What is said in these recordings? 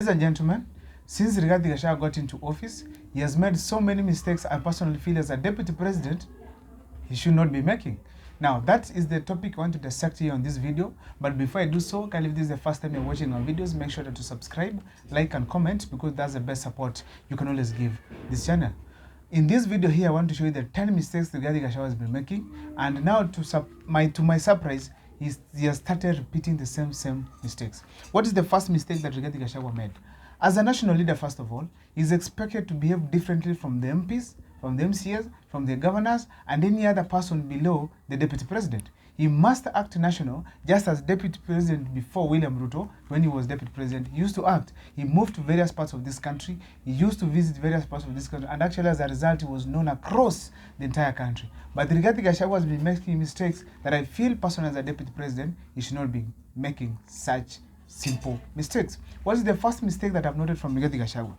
Ladies and gentlemen, since Rigathi Gachagua got into office, he has made so many mistakes I personally feel as a deputy president, he should not be making. Now, that is the topic I want to dissect here on this video. But before I do so, if this is the first time you're watching our videos, make sure to subscribe, like, and comment, because that's the best support you can always give this channel. In this video here, I want to show you the 10 mistakes Rigathi Gachagua has been making. And now, to my surprise, he has started repeating the same mistakes. What is the first mistake that Rigathi Gachagua made? As a national leader, first of all, he's expected to behave differently from the MPs, from the MCAs, from the governors, and any other person below the deputy president. He must act national, just as deputy president before William Ruto, when he was deputy president, he used to act. He moved to various parts of this country. He used to visit various parts of this country, and actually, as a result, he was known across the entire country. But Rigathi Gachagua has been making mistakes that I feel personally as a deputy president, he should not be making such simple mistakes. What is the first mistake that I've noted from Rigathi Gachagua?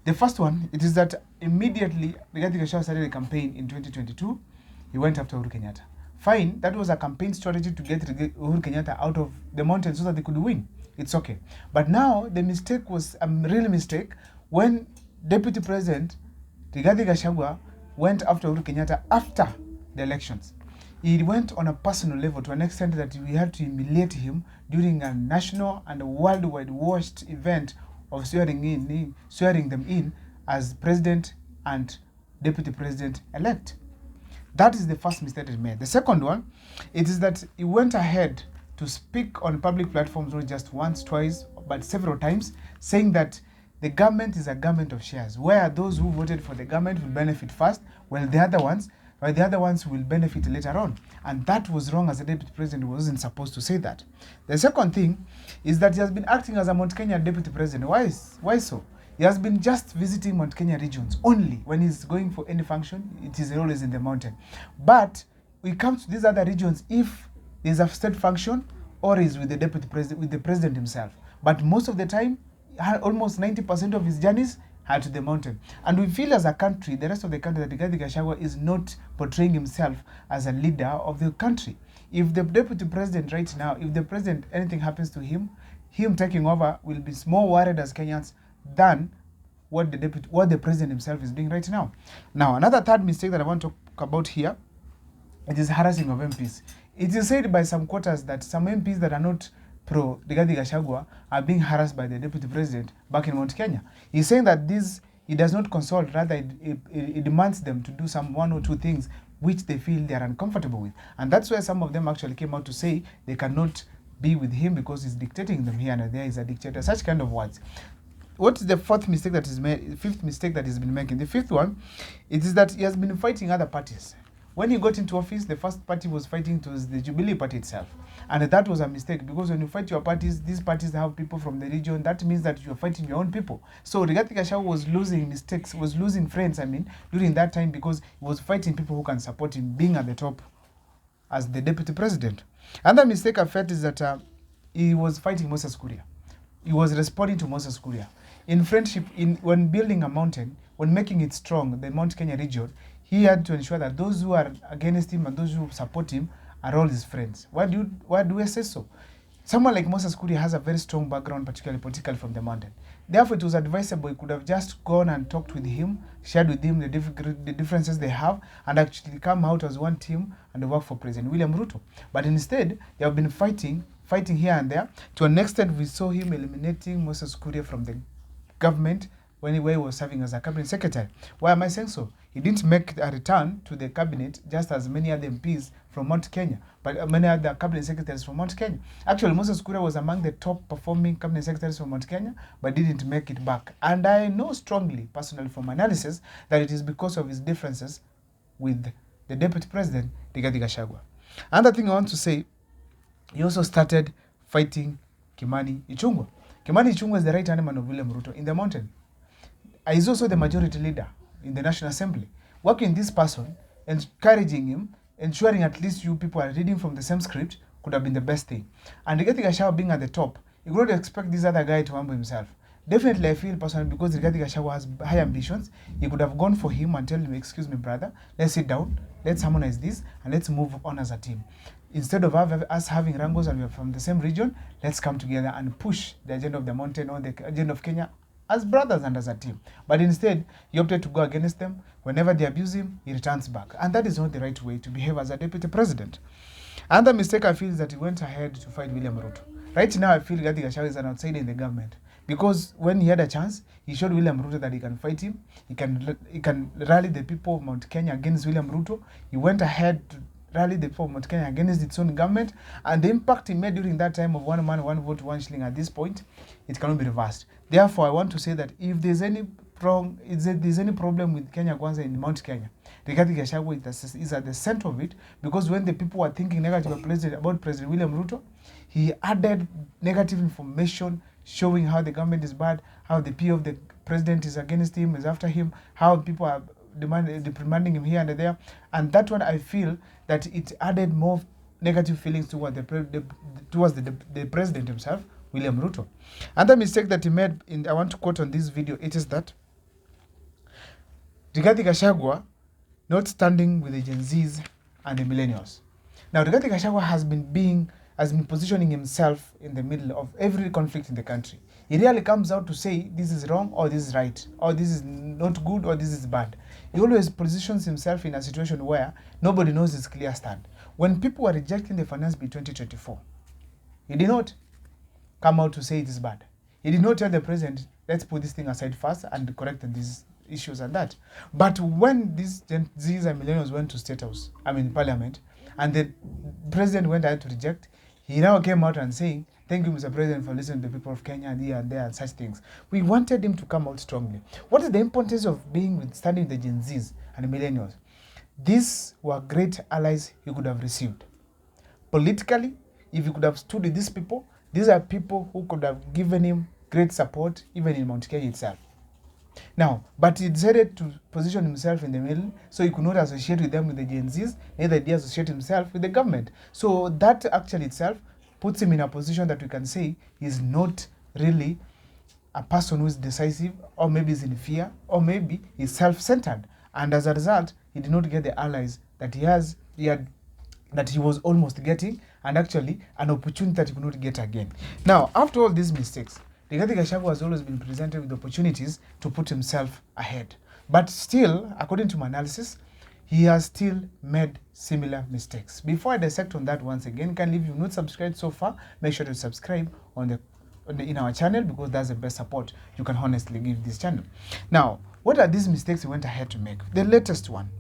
The first one, it is that immediately Rigathi Gachagua started a campaign in 2022, he went after Uhuru Kenyatta. Fine, that was a campaign strategy to get Uhuru Kenyatta out of the mountain so that they could win. It's okay. But now the mistake was a real mistake when Deputy President Rigathi Gachagua went after Uhuru Kenyatta after the elections. He went on a personal level to an extent that we had to humiliate him during a national and a worldwide watched event of swearing them in as president and deputy president-elect. That is the first mistake he made. The second one, it is that he went ahead to speak on public platforms not just once, twice, but several times, saying that the government is a government of shares, where those who voted for the government will benefit first, while the other ones will benefit later on. And that was wrong, as a deputy president wasn't supposed to say that. The second thing is that he has been acting as a Mount Kenya deputy president. Why so? He has been just visiting Mount Kenya regions only. When he's going for any function, it is always in the mountain. But we come to these other regions if there's a state function or is with the deputy president, with the president himself. But most of the time, almost 90% of his journeys are to the mountain. And we feel as a country, the rest of the country, that Rigathi Gachagua is not portraying himself as a leader of the country. If the deputy president right now, if the president, anything happens to him taking over will be more worried as Kenyans than what the president himself is doing right now. Now, another third mistake that I want to talk about here, it is harassing of MPs. It is said by some quarters that some MPs that are not pro Rigathi Gachagua are being harassed by the deputy president back in Mount Kenya. He's saying that he does not consult, rather it demands them to do some one or two things which they feel they are uncomfortable with. And that's where some of them actually came out to say they cannot be with him because he's dictating them here and there, is a dictator, such kind of words. What is the fifth mistake that he's been making? The fifth one, it is that he has been fighting other parties. When he got into office, the first party was fighting was the Jubilee Party itself. And that was a mistake, because when you fight your parties, these parties have people from the region. That means that you're fighting your own people. So Rigathi Gachagua was losing friends, during that time, because he was fighting people who can support him being at the top as the deputy president. Another mistake I felt is that he was fighting Moses Kuria. He was responding to Moses Kuria. In friendship, when building a mountain, when making it strong, the Mount Kenya region, he had to ensure that those who are against him and those who support him are all his friends. Why do I say so? Someone like Moses Kuria has a very strong background, particularly politically, from the mountain. Therefore, it was advisable he could have just gone and talked with him, shared with him the differences they have, and actually come out as one team and work for President William Ruto. But instead, they have been fighting here and there. To an extent, we saw him eliminating Moses Kuria from the government when he was serving as a cabinet secretary. Why am I saying so? He didn't make a return to the cabinet just as many other MPs from Mount Kenya, but many other cabinet secretaries from Mount Kenya. Actually, Moses Kuria was among the top performing cabinet secretaries from Mount Kenya, but didn't make it back. And I know strongly, personally from analysis, that it is because of his differences with the deputy president, Rigathi Gachagua. Another thing I want to say, he also started fighting Kimani Ichung'wah. Kimani Ichung'wah is the right-hand man of William Ruto in the mountain. He's also the majority leader in the National Assembly. Working this person, encouraging him, ensuring at least you people are reading from the same script could have been the best thing. And Rigathi Gachagua being at the top, you could not expect this other guy to humble himself. Definitely, I feel personally, because Rigathi Gachagua has high ambitions, he could have gone for him and tell him, excuse me, brother, let's sit down, let's harmonize this, and let's move on as a team. instead of us having wrangles and we're from the same region, let's come together and push the agenda of the mountain or the agenda of Kenya as brothers and as a team. But instead, he opted to go against them. Whenever they abuse him, he returns back. And that is not the right way to behave as a deputy president. Another mistake I feel is that he went ahead to fight William Ruto. Right now, I feel Rigathi Gachagua is an outsider in the government. Because when he had a chance, he showed William Ruto that he can fight him. He can rally the people of Mount Kenya against William Ruto. He went ahead to rally the people of Mount Kenya against its own government. And the impact he made during that time of 1 man, 1 vote, 1 shilling at this point, it cannot be reversed. Therefore, I want to say that if there's any problem with Kenya Kwanza in Mount Kenya, Rigathi Gachagua is at the center of it, because when the people were thinking negative about President William Ruto, he added negative information showing how the government is bad, how the PO of the president is against him, is after him, how people are demanding him here and there. And that one, I feel that it added more negative feelings towards the president himself, William Ruto. Another mistake that he made, I want to quote on this video, it is that Rigathi Gachagua not standing with the Gen Zs and the millennials. Now, Rigathi Gachagua has been positioning himself in the middle of every conflict in the country. He really comes out to say this is wrong or this is right, or this is not good or this is bad. He always positions himself in a situation where nobody knows his clear stand. When people were rejecting the Finance Bill 2024, he did not come out to say it is bad. He did not tell the president, let's put this thing aside first and correct these issues and that. But when these Gen Zs and millennials went to Parliament, and the president went ahead to reject, he now came out and saying, thank you, Mr. President, for listening to the people of Kenya and here and there and such things. We wanted him to come out strongly. What is the importance of standing with the Gen Zs and the millennials? These were great allies he could have received. Politically, if he could have stood with these people, these are people who could have given him great support, even in Mount Kenya itself. Now, but he decided to position himself in the middle, so he could not associate with them with the Gen Zs, neither did he associate himself with the government. So that actually itself puts him in a position that we can say he's not really a person who is decisive, or maybe is in fear, or maybe is self-centered. And as a result, he did not get the allies that he was almost getting, and actually an opportunity that he could not get again. Now, after all these mistakes, Rigathi Gachagua has always been presented with opportunities to put himself ahead. But still, according to my analysis, he has still made similar mistakes. Before I dissect on that once again, kindly, if you've not subscribed so far, make sure to subscribe in our channel, because that's the best support you can honestly give this channel. Now, what are these mistakes he went ahead to make? The latest one,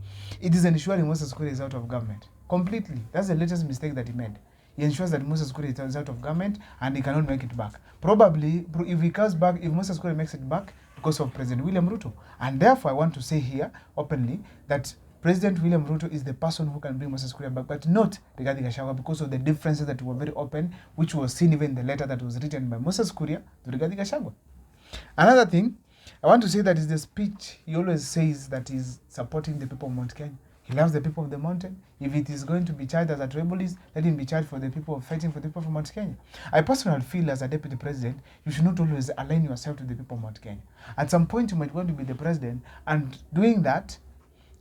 it is ensuring Moses Kuria is out of government. Completely. That's the latest mistake that he made. He ensures that Moses Kuria is out of government and he cannot make it back. Probably, if he comes back, if Moses Kuria makes it back, because of President William Ruto. And therefore, I want to say here openly that President William Ruto is the person who can bring Moses Kuria back, but not Rigathi Gachagua, because of the differences that were very open, which was seen even in the letter that was written by Moses Kuria to Rigathi Gachagua. Another thing, I want to say that is the speech he always says that he's supporting the people of Mount Kenya. He loves the people of the mountain. If it is going to be charged as a tribalist, let him be charged for the people fighting for the people of Mount Kenya. I personally feel as a deputy president, you should not always align yourself to the people of Mount Kenya. At some point, you might want to be the president, and doing that,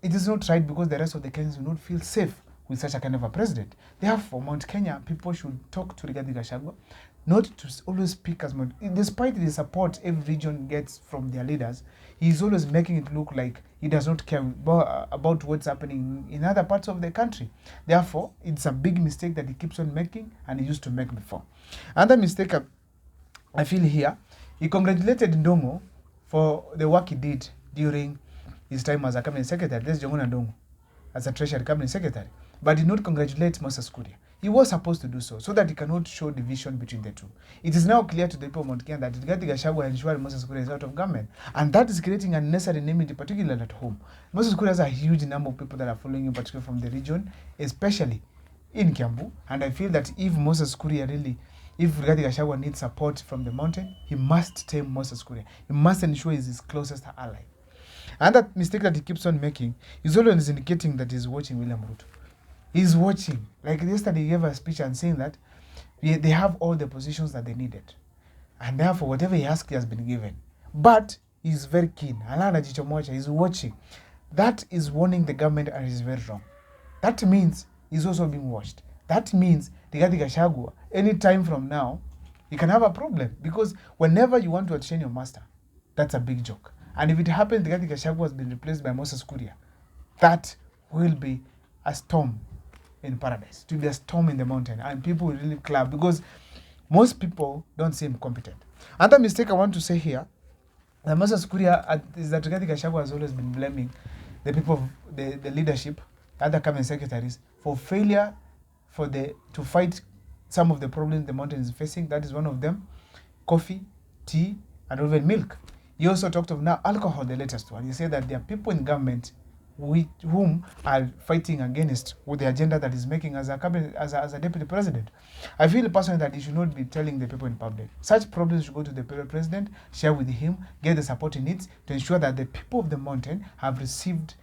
it is not right, because the rest of the Kenyans will not feel safe with such a kind of a president. Therefore, Mount Kenya people should talk to Rigathi Gachagua, not to always speak as much. Despite the support every region gets from their leaders, he is always making it look like he does not care about what's happening in other parts of the country. Therefore, it's a big mistake that he keeps on making, and he used to make before. Another mistake I feel here, he congratulated Ndongo for the work he did during his time as a cabinet secretary. That's Jongona Ndongo, as a treasury cabinet secretary. But did not congratulate Moses Kuria. He was supposed to do so that he cannot show division between the two. It is now clear to the people of Mount Kenya that Rigathi Gachagua ensured Moses Kuria is out of government. And that is creating unnecessary enmity, particularly at home. Moses Kuria has a huge number of people that are following him, particularly from the region, especially in Kiambu. And I feel that if Rigathi Gachagua needs support from the mountain, he must tame Moses Kuria. He must ensure he's his closest ally. And that mistake that he keeps on making is always indicating that he's watching William Ruto. He's watching. Like yesterday, he gave a speech and saying that they have all the positions that they needed. And therefore, whatever he asked, he has been given. But he's very keen. He's watching. That is warning the government, and it is very wrong. That means he's also being watched. that means Rigathi Gachagua, any time from now, you can have a problem, because whenever you want to outshine your master, that's a big joke. And if it happens Rigathi Gachagua has been replaced by Moses Kuria, that will be a storm in paradise. To be a storm in the mountain, and people will really clap, because most people don't seem competent. Another mistake I want to say here, the Moses Kuria, is that Rigathi Gachagua has always been blaming the people of the leadership, other cabinet secretaries, for failure to fight some of the problems the mountain is facing. That is one of them: coffee, tea, and even milk. He also talked of now alcohol, the latest one. He said that there are people in government whom are fighting against with the agenda that is making as a deputy president. I feel personally that he should not be telling the people in public. Such problems should go to the president, share with him, get the support he needs to ensure that the people of the mountain have received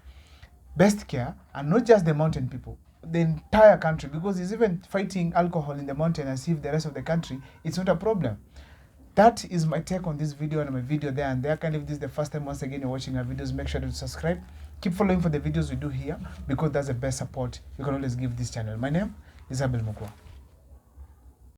best care, and not just the mountain people, the entire country, because he's even fighting alcohol in the mountain as if the rest of the country, it's not a problem. That is my take on this video, and my video there and there. If this is the first time once again you're watching our videos, make sure to subscribe. Keep following for the videos we do here, because that's the best support you can always give this channel. My name is Abel Mukwa.